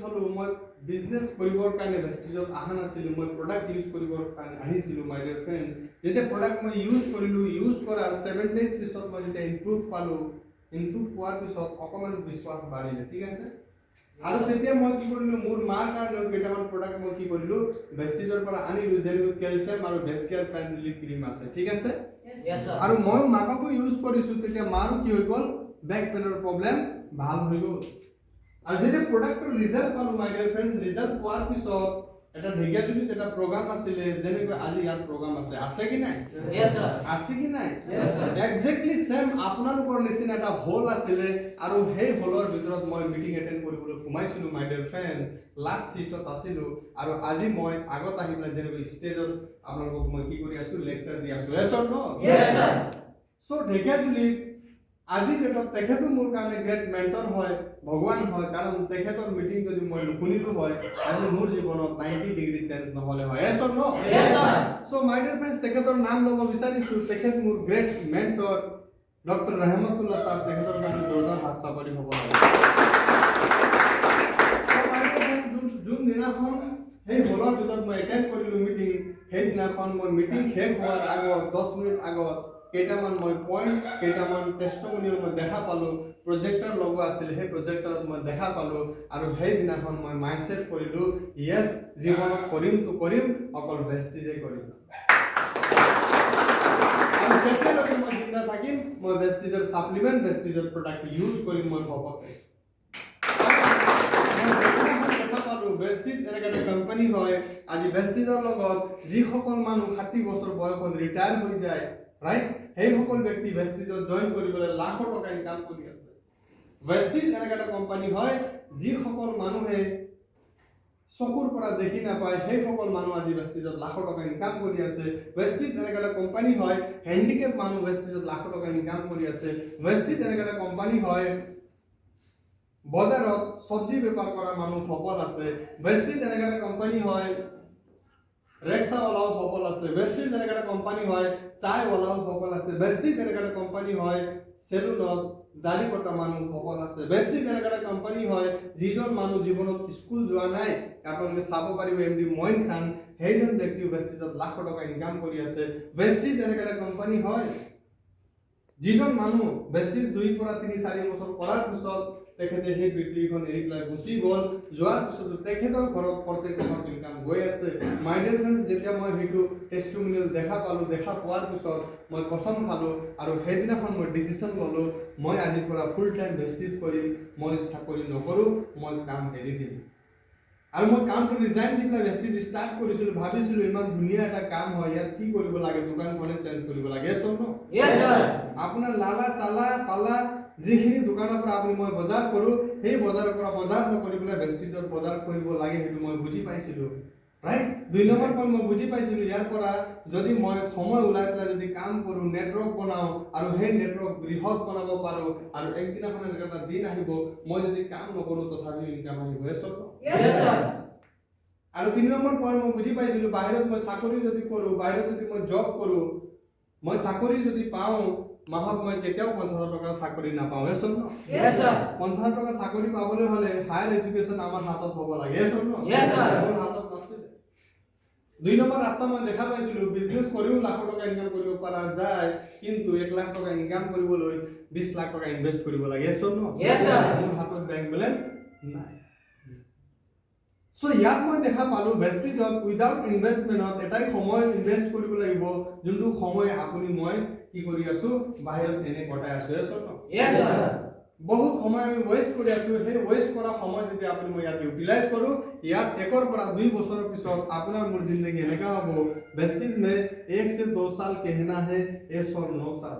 হলো মই বিজনেস কৰিবৰ কাৰণে ভেষ্টিজত আহা নাছিলো মই প্ৰডাক্ট ইউজ কৰিবৰ কাৰণে আহিছিলো মাই ডিয়াৰ ফ্ৰেন্ড যেতিয়া প্ৰডাক্ট মই ইউজ কৰিলো ইউজ কৰাৰ 7 ডেজ পিছত মই যেতিয়া ইমপ্ৰুভ পালো ইমপ্ৰুভ পোৱাৰ পিছত অকমান বিশ্বাস বাঢ়িলে ঠিক আছে আৰু তেতিয়া মই কি কৰিলো মোৰ মাৰ কাৰণে কেইটামান প্ৰডাক্ট মই কি কৰিলো ভেষ্টিজৰ পৰা আনিলো যেনে কেলচিয়াম আৰু ভেস্কিয়াৰ ফ্ৰেন্ডলি ক্ৰীম আছে ঠিক আছে আৰু মই মাককো ইউজ কৰিছো তেতিয়া মাৰো কি হৈ গল বেক পেনৰ প্ৰবলেম ভাল হৈ গল আৰু যেতিয়া প্ৰডাক্টৰ ৰিজাল্ট পালো মাই ডিয়াৰ ফ্ৰেন্ডছ ৰিজাল্ট পোৱাৰ পিছত এটা ঢেকিয়াজুলিত এটা প্ৰগ্ৰাম আছিলে যেনেকৈ আজি ইয়াত প্ৰগ্ৰাম আছে কি নাই আছে কি নাই এক্স্যাক্টলি সেম আপোনালোকৰ নিচিনা এটা হল আছিলে আৰু সেই হলৰ ভিতৰত মই মিটিং এটেন্ড কৰিবলৈ সোমাইছিলো মাই ডিয়াৰ ফ্ৰেন্ডছ লাষ্ট সিটত আছিলো আৰু আজি মই আগত আহি পেলাই যেনেকৈ ষ্টেজত আপোনালোকক মই কি কৰি আছো লেকচাৰ দি আছো yes or no সো ঢেকিয়াজুলিত আজি ডেটত তেখেতো মোৰ কাৰণে গ্ৰেট মেন্টৰ হয় ভগৱান হয় কাৰণ তেখেতৰ মিটিং যদি মই শুনিলো হয় আজি মোৰ জীৱনত 90 ডিগ্ৰী চেঞ্জ নহলে হয় yes or no so my dear friends তেখেতৰ নাম ল'ব বিচাৰিছো তেখেত মোৰ গ্ৰেট মেন্টৰ ডক্টৰ ৰহমতুল্লাহ সাহেব তেখেতৰ কাৰণে জোৰদাৰ হাত চাপৰি হ'ব লাগে যোন দিনাখন সেই হলৰ ভিতৰত মই এটেন্ড কৰিলো মিটিং সেই দিনাখন মই মিটিং শেষ হোৱাৰ আগত 10 মিনিট আগত কেইটামান মই পইণ্ট কেইটামান টেষ্টিমনিয়েল মই দেখা পালো প্ৰজেক্টৰ লগো আছিল সেই প্ৰজেক্টৰত মই দেখা পালো আৰু সেই দিনাখন মই মাইন্ডসেট কৰিলো ইয়েস জীৱনত কৰিম অকল ভেষ্টিজে কৰিম আৰু যেতিয়ালৈকে মই জিন্দা থাকিম মই ভেষ্টিজৰ সাপ্লিমেন্ট ভেষ্টিজৰ প্ৰডাক্ট ইউজ কৰিম মই ভকতে ভেষ্টিজ এনেকা এটা কোম্পানী হয় আজি ভেষ্টিজৰ লগত যিসকল মানুহ 60 বছৰ বয়সত ৰিটায়াৰ হৈ যায় ৰাইট এই সকল ব্যক্তি ভেষ্টিজত জয়েন কৰিবলৈ লাখ টকা ইনকাম কৰি আছে ভেষ্টিজ এনেকা এটা কোম্পানী হয় যি সকল মানুহে চকুৰ পৰা দেখি নাপায় সেই সকল মানুহ আজি ভেষ্টিজত লাখ টকা ইনকাম কৰি আছে ভেষ্টিজ এনেকা এটা কোম্পানী হয় হ্যান্ডিক্যাপ মানুহ ভেষ্টিজত লাখ টকা ইনকাম কৰি আছে ভেষ্টিজ এনেকা এটা কোম্পানী হয় বজাৰত সবজি বেপাৰ কৰা মানুহ সকল আছে ভেষ্টিজ এনেকা এটা কোম্পানী হয় ৰেক্সাওয়ালাও সকল আছে ভেষ্টিজ এনেকা এটা কোম্পানী হয় চায়ওয়ালাও সকল আছে ভেষ্টিজ এনেকা এটা কোম্পানী হয় সেলুনত দাড়ি কটা মানুহ সকল আছে ভেষ্টিজ এনেকা এটা কোম্পানী হয় যিজন মানুহ জীৱনত স্কুল যোৱা নাই আপোনালোকে চাব পাৰিব এমডি মইন খান সেইজন ব্যক্তি ভেষ্টিজত লাখ টকা ইনকাম কৰি আছে ভেষ্টিজ এনেকা এটা কোম্পানী হয় যিজন মানুহ ভেষ্টিজ 2 পৰা 3-4 বছৰ কৰাৰ পিছত তেখেতে সেই পৃথিৱীখন এৰি পেলাই গুচি গ'ল যোৱাৰ পিছত তেখেতৰ ঘৰত প্ৰত্যেক মাহত ইনকাম গৈ আছে মাই ডিয়াৰ ফ্ৰেন্ডছ যেতিয়া মই ভিডিও টেষ্টিমনিয়েল দেখা পোৱাৰ পিছত মই কসম খালো আৰু সেইদিনাখন মই ডিসিশন ললো মই আজিৰ পৰা ফুল টাইম ভেষ্টিজ কৰিম মই চাকৰি নকৰো মই কাম এৰি দিম আৰু মই কামটো ৰিজাইন দি পেলাই ভেষ্টিজ ষ্টাৰ্ট কৰিছিলো ভাবিছিলো ইমান ধুনীয়া এটা কাম হয় ইয়াত কি কৰিব লাগে দোকানখনে চেঞ্জ কৰিব লাগে yes or no আপোনাৰ লালা চালা পালা যিখিনি দোকানৰ পৰা আপুনি মই বজাৰ কৰো সেই বজাৰৰ পৰা বজাৰ নকৰি পেলাই ভেষ্টিজৰ বজাৰ কৰিব লাগে হেতু মই বুজি পাইছিলো ৰাইট 2 নম্বৰ পইণ্ট মই বুজি পাইছিলো ইয়াৰ পৰা যদি মই সময় উলাই পেলাই যদি কাম কৰো নেটৱৰ্ক বনাও আৰু সেই নেটৱৰ্ক বৃহৎ বনাব পাৰো আৰু একদিনাখন এটা দিন আহিব মই যদি কাম নকৰো তথাপি ইনকাম আহিব yes আৰু 3 নম্বৰ পইণ্ট মই বুজি পাইছিলো বাহিৰত মই চাকৰি যদি কৰো বাহিৰত যদি মই জব কৰো মই চাকৰি যদি পাও মাহত মই কেতিয়াও 50,000 টকা চাকৰি নাপাও yes or no 50,000 টকা চাকৰি পাবলৈ হলে হায়াৰ এডুকেশন আমাৰ হাতত হ'ব লাগে yes or no মোৰ হাতত আছে 2 নম্বৰ ৰাস্তা মই দেখা পাইছিলো বিজনেস কৰিও লাখ টকা ইনকাম কৰিব পৰা যায় কিন্তু 1 লাখ টকা ইনকাম কৰিবলৈ 20 লাখ টকা ইনভেস্ট কৰিব লাগে yes or no মোৰ হাতত বেংক বেলেন্স নাই সো ইয়াত মই দেখা পালো ভেষ্টিজত উইদাউট ইনভেষ্টমেন্টত এটাই সময় ইনভেস্ট কৰিব লাগিব যোনটো সময় আপুনি মই কি কৰি আছো বাহিৰত এনে কটাই আছো yes or no বহুত সময় আমি ওয়েস্ট কৰি আছো সেই ওয়েস্ট কৰা সময় যদি আপুনি মই ইয়াত ইউটিলাইজ কৰো ইয়াত 1 পৰা 2 বছৰৰ পিছত আপোনাৰ মোৰ জিন্দগী এনেকা হ'ব ভেষ্টিজ में 1 से 2 साल कहना है yes or no साल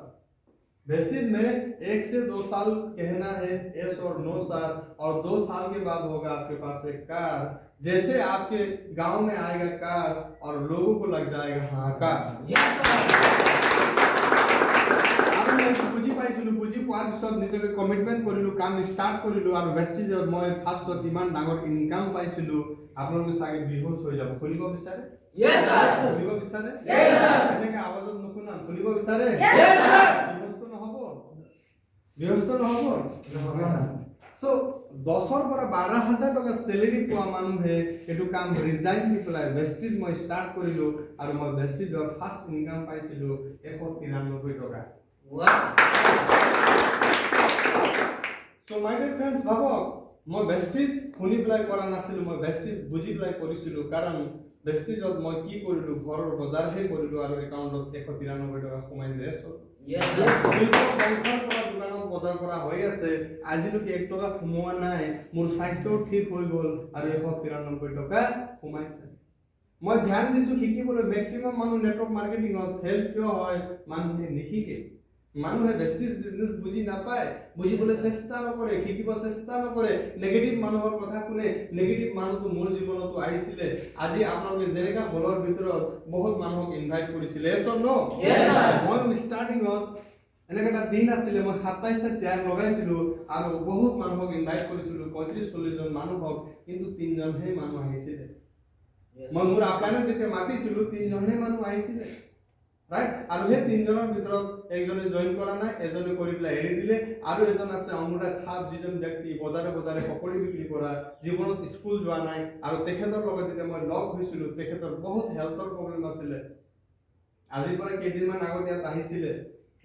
वेस्टिज में 1 से 2 साल कहना है yes और no साल और 2 साल के बाद होगा आपके पास एक कार जैसे आपके गांव में आएगा कार और लोगों को लग जाएगा हाँ कार বুজি পাইছিলো বুজি পোৱাৰ পিছত নিজকে কমিটমেন্ট কৰিলো কাম ষ্টাৰ্ট কৰিলো আৰু ভেষ্টিজৰ মই ফাৰ্ষ্টত ইমান ডাঙৰ ইনকাম পাইছিলো আপোনালোকে চাগে বিহুস হৈ যাব খুলিব বিচাৰে yes sir খুলিব বিচাৰে yes sir এনেকা আৱাজত নুশুনা খুলিব বিচাৰে yes sir বিহস্ত নহব সো 10ৰ পৰা 12,000 টকা চেলেৰি পোৱা মানুহে এইটো কাম ৰিজাইন দি পেলাই ভেষ্টিজ মই ষ্টাৰ্ট কৰিলো আৰু মই ভেষ্টিজৰ ফাৰ্ষ্ট ইনকাম পাইছিলো 193 টকা সো মাই ডিয়াৰ ফ্ৰেন্ডছ ভাবক মই ভেষ্টিজ শুনি পেলাই কৰা নাছিলো মই ভেষ্টিজ বুজি পেলাই কৰিছিলো কাৰণ ভেষ্টিজত মই কি কৰিলো ঘৰৰ বজাৰহে কৰিলো আৰু একাউণ্টত 193 টকা সোমাইছে দোকানত বজাৰ কৰা হৈ আছে আজিলৈকে 1 টকা সোমোৱা নাই মোৰ স্বাস্থ্য ঠিক হৈ গ'ল আৰু 193 টকা সোমাইছে মই ধ্যান দিছো শিকিবলৈ মেক্সিমাম মানুহ নেটৱৰ্ক মাৰ্কেটিংত ফেল কিয় হয় মানুহে নিশিকে মানুহে ভেষ্টিজ বিজনেস বুজি নাপায় বুজিবলৈ চেষ্টা নকৰে শিকিব চেষ্টা নকৰে নেগেটিভ মানুহৰ কথা শুনে নেগেটিভ মানুহটো মোৰ জীৱনতো আহিছিলে আজি আপোনালোকে যেনেকা হলৰ ভিতৰত বহুত মানুহক ইনভাইট কৰিছিলে এছ অৰ নো মই ষ্টাৰ্টিংত এনেকা দিন আছিলে মই 27টা চেয়াৰ লগাইছিলো আৰু বহুত মানুহক ইনভাইট কৰিছিলো 35-40 জন মানুহক কিন্তু 3 জনহে মানুহ আহিছিলে মই মোৰ আপলাইনত যেতিয়া মাতিছিলো 3 জনহে মানুহ আহিছিলে ৰাইট আৰু হে 3 জনৰ ভিতৰত একজনে জয়েন কৰা নাই এজনে কৰি পেলাই এৰি দিলে আৰু এজন আছে অমুৰা ছাপ যিজন ব্যক্তি বজাৰে বজাৰে পকৰি বিক্ৰী কৰা জীৱনত স্কুল যোৱা নাই আৰু তেখেতৰ লগত যেতিয়া মই লগ হৈছিলো তেখেতৰ বহুত হেলথৰ প্ৰবলেম আছিল আজিৰ পৰা কেইদিনমান আগত ইয়াত আহিছিলে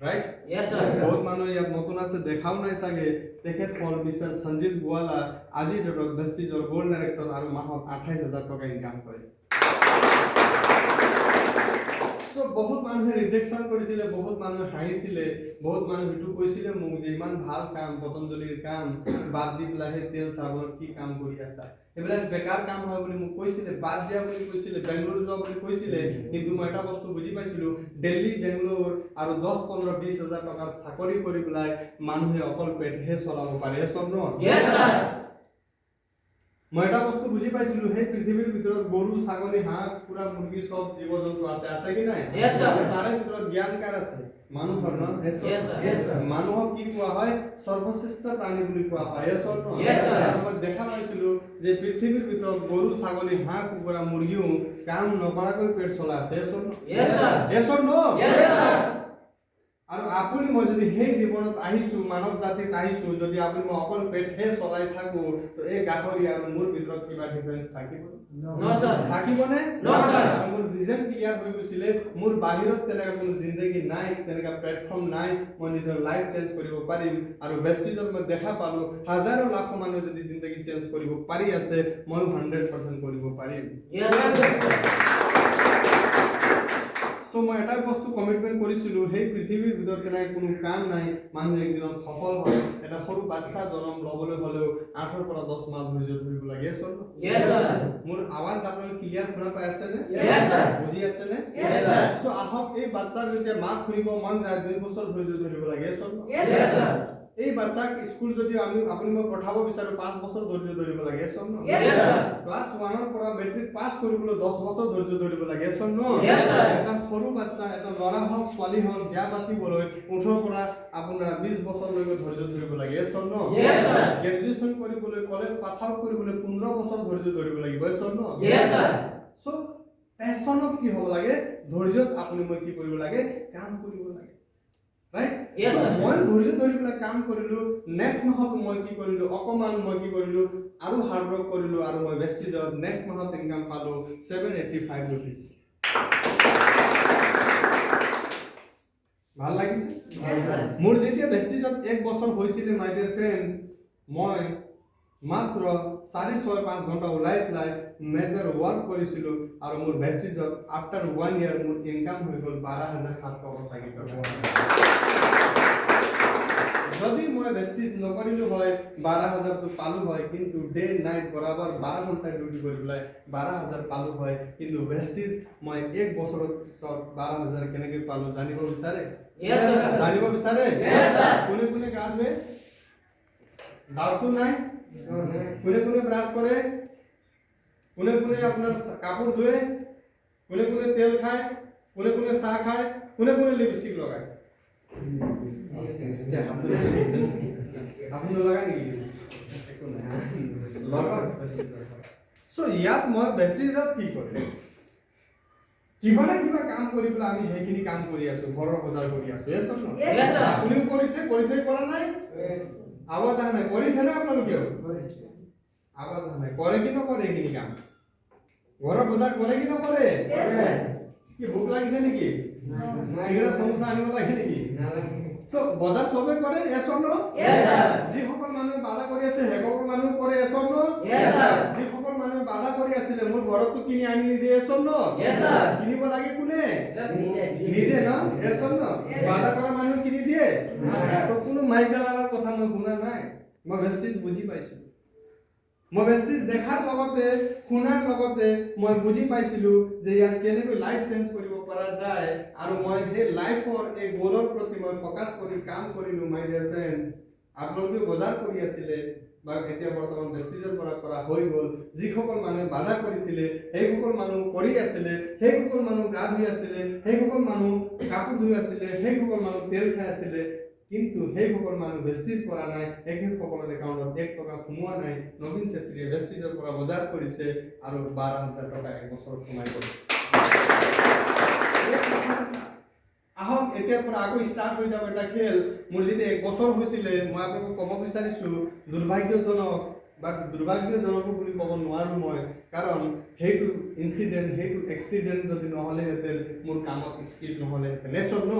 রাইট यस सर বহুত মানুহ ইয়াত নতুন আছে দেখাও নাই সাগে তেখেত হল মিস্টার সঞ্জিত গোৱালা আজি ডেটত ভেষ্টিজৰ গোল্ড ডাইৰেক্টৰ আৰু মাহত 28000 টকা ইনকাম কৰে তো বহুত মানুহে ৰিজেকশন কৰিছিলে বহুত মানুহে হাঁহিছিলে বহুত মানুহে ইটো কৈছিলে মোক যে ইমান ভাল কাম পতঞ্জলিৰ কাম বাদ দি পেলাই তেল চাবলৰ কি কাম কৰি আছা এবিলাক বেকাৰ কাম হয় বুলি মোক কৈছিলে বাদ দিয়া বুলি কৈছিলে বেংগলোৰ যোৱা বুলি কৈছিলে কিন্তু মই এটা বস্তু বুজি পাইছিলো দিল্লী বেংগলোৰ আৰু 10-15-20,000 টকাৰ চাকৰি কৰি পেলাই মানুহে অকল পেটহে চলাব পাৰে সব ন यस सर মই এটা বস্তু বুজি পাইছিলো হে পৃথিৱীৰ ভিতৰত গৰু ছাগলী হাঁহ কুকুৰা মুৰ্গী সব জীৱ-জন্তু আছে কি নাই यस सर তাৰে ভিতৰত জ্ঞানকাৰ আছে মানুহৰ ন यस सर মানুহক কি কোৱা হয় সৰ্বশ্ৰেষ্ঠ প্ৰাণী বুলি কোৱা হয় এছৰ ন यस सर মই দেখা পাইছিলো যে পৃথিৱীৰ ভিতৰত গৰু ছাগলী হাঁহ কুকুৰা মুৰ্গীও কাম নকৰাকৈ পেট চলা আছে এছৰ ন यस सर এছৰ ন यस सर আৰু আপুনি মই যদি সেই জীৱনত আহিছো মানৱ জাতিত আহিছো যদি আপুনি মই অকল পেট হে চলাই থাকো তো এই গাহৰি আৰু মোৰ ভিতৰত কিবা ডিফাৰেন্স থাকিব নো স্যাৰ থাকিব নে নো স্যাৰ মোৰ ভিজন ক্লিয়াৰ হৈ গৈছিলে মোৰ বাহিৰত তেনেকা কোনো জিন্দগী নাই তেনেকা প্লেটফৰ্ম নাই মই নিজৰ লাইফ চেঞ্জ কৰিব পাৰিম আৰু বেষ্টিজত মই দেখা পালো হাজাৰো লাখ মানুহ যদি জিন্দগী চেঞ্জ কৰিব পাৰি আছে মই 100% কৰিব পাৰিম यस सर সো মই এটা বস্তু কমিটমেন্ট কৰিছিলো সেই পৃথিৱীৰ ভিতৰত কেনে কোনো কাম নাই মানুহ একদিনত সফল হয় এটা সৰু বাচ্চা জন্ম লবলৈ হলেও 8 পৰা 10 মাহ ধৈৰ্য ধৰিব লাগে সৰ यस सर মোৰ আৱাজ আপোনালোকে ক্লিয়াৰ শুনা পাই আছে নে यस सर বুজি আছে নে यस सर সো আহক এই বাচ্চাৰ যেতিয়া মাক শুনিব মন যায় 2 বছৰ ধৈৰ্য ধৰিব লাগে সৰ यस सर এই বাচ্চাক স্কুল যদি আপুনি মই পঠাব বিচাৰো 5 বছৰ ধৈৰ্য ধৰিব লাগে সৰ यस सर ক্লাস 1 ৰ পৰা মেট্ৰিক পাস কৰিবলৈ 10 বছৰ ধৈৰ্য ধৰিব লাগে সৰ यस सर এটা সৰু বাচ্চা এটা লৰা হওক ছোৱালী হওক বিয়া পাতিবলৈ 18 পৰা আপোনাৰ 20 বছৰলৈকে ধৈৰ্য ধৰিব লাগে সৰ यस सर গ্ৰেজুৱেচন কৰিবলৈ কলেজ পাস আউট কৰিবলৈ 15 বছৰ ধৈৰ্য ধৰিব লাগিব সৰ यस सर সো পেশনত কি হ'ব লাগে ধৈৰ্যত আপুনি মই কি কৰিব লাগে কাম কৰিব লাগে ৰাইট यस सर মই ধৈৰ্য ধৰি পেলাই কাম কৰিলো নেক্সট মাহত মই কি কৰিলো অকমান মই কি কৰিলো আৰু হাৰ্ড ৱৰ্ক কৰিলো আৰু মই বেষ্টিজত নেক্সট মাহত ইনকাম পালো 785 रुपीस ভাল লাগিছে মোৰ যেতিয়া বেষ্টিজত 1 বছৰ হৈছিল মাই ডিয়াৰ ফ্ৰেন্ডস মই মাত্ৰ 4-5 ঘণ্টা ওলাই পেলাই মেজৰ ৱৰ্ক কৰিছিলো আৰু মোৰ বেষ্টিজত আফটাৰ 1 ইয়াৰ মোৰ ইনকাম হৈ গল 12760 টকা যদি মই বেষ্টিজ নকৰিলো হয় 12000 তো পালো হয় কিন্তু ডে নাইট বৰাবৰ 12 ঘন্টা ডিউটি কৰি পেলাই 12000 পালো হয় কিন্তু বেষ্টিজ মই 1 বছৰত 12000 কেনেকৈ পালো জানিব বিচাৰে यस सर জানিব বিচাৰে यस सर কোনে কোনে গা ধুৱে ডাউট নাই কোনে কোনে ব্ৰাশ কৰে কোনে কোনে আপোনাৰ কাপোৰ ধুৱে কোনে কোনে তেল খায় কোনে কোনে চাহ খায় কোনে কোনে লিপষ্টিক লগায় আপুনি লগায় নেকি একো নাই লগৰ সো ইয়াত মই বেষ্টিজত কি কৰিম কিবা না কিবা কাম কৰি পেলাই আমি সেইখিনি কাম কৰি আছো ঘৰৰ বজাৰ কৰি আছো यस सर আপুনিও কৰিছে কৰা নাই আৱাজ অহা নাই কৰিছে না আপোনালোকেও আৱাজ অহা নাই কৰে কি নকৰে এইখিনি কাম ঘৰৰ বজাৰ কৰে কি নকৰে কি ভোক লাগিছে নেকি চিগৰা সমোসা আনিব লাগে নেকি সো বজাৰ সবে কৰে এছ অৰ নো যিসকল মানুহে বাধা কৰি আছে সেইসকল মানুহ কৰে এছ অৰ নো যিসকল মানুহে বাধা কৰি আছিলে মোৰ ঘৰতো কিনি আনি নিদিয়ে এছ অৰ নো কিনিব লাগে কোনে নিজে ন এছ অৰ নো বাধা কৰা মানুহ কিনি দিয়ে তো কোনো মাইকেলাৰৰ কথা মই শুনা নাই মই বেছি বুজি পাইছো মই বেছি দেখাৰ লগতে শুনাৰ লগতে মই বুজি পাইছিলো যে ইয়াত কেনেকৈ লাইফ চেঞ্জ কৰিব পৰা যায় আৰু মই সেই লাইফৰ এই গোলৰ প্ৰতি মই ফকাস কৰি কাম কৰিলো মাই ডিয়াৰ ফ্ৰেণ্ডছ আপোনালোকে বজাৰ কৰি আছিলে বা এতিয়া বৰ্তমান বেষ্টিজৰ পৰা কৰা হৈ গ'ল যিসকল মানুহে বাধা কৰিছিলে সেইসকল মানুহ কৰি আছিলে সেইসকল মানুহ গা ধুই আছিলে সেইসকল মানুহ কাপোৰ ধুই আছিলে সেইসকল মানুহ তেল খাই আছিলে কিন্তু সেইসকল মানুহ বেষ্টিজ কৰা নাই এখেতসকলৰ একাউণ্টত 1 টকা সোমোৱা নাই নবীন চেত্ৰীয়ে বেষ্টিজৰ পৰা বজাৰ কৰিছে আৰু 12,000 টকা এক বছৰত সোমাই গ'ল আহক এতিয়াৰ পৰা আকৌ ষ্টাৰ্ট হৈ যাব এটা খেল মোৰ যদি 1 বছৰ হৈছিলে মই আপোনালোকক ক'ব বিচাৰিছো দুৰ্ভাগ্যজনক বাট দুৰ্ভাগ্যজনক বুলি ক'ব নোৱাৰো মই কাৰণ সেইটো ইনসিডেন্ট সেইটো এক্সিডেন্ট যদি নহ'লেহেঁতেন মোৰ কামত স্পীড নহ'লেহেঁতেন এছৰ নো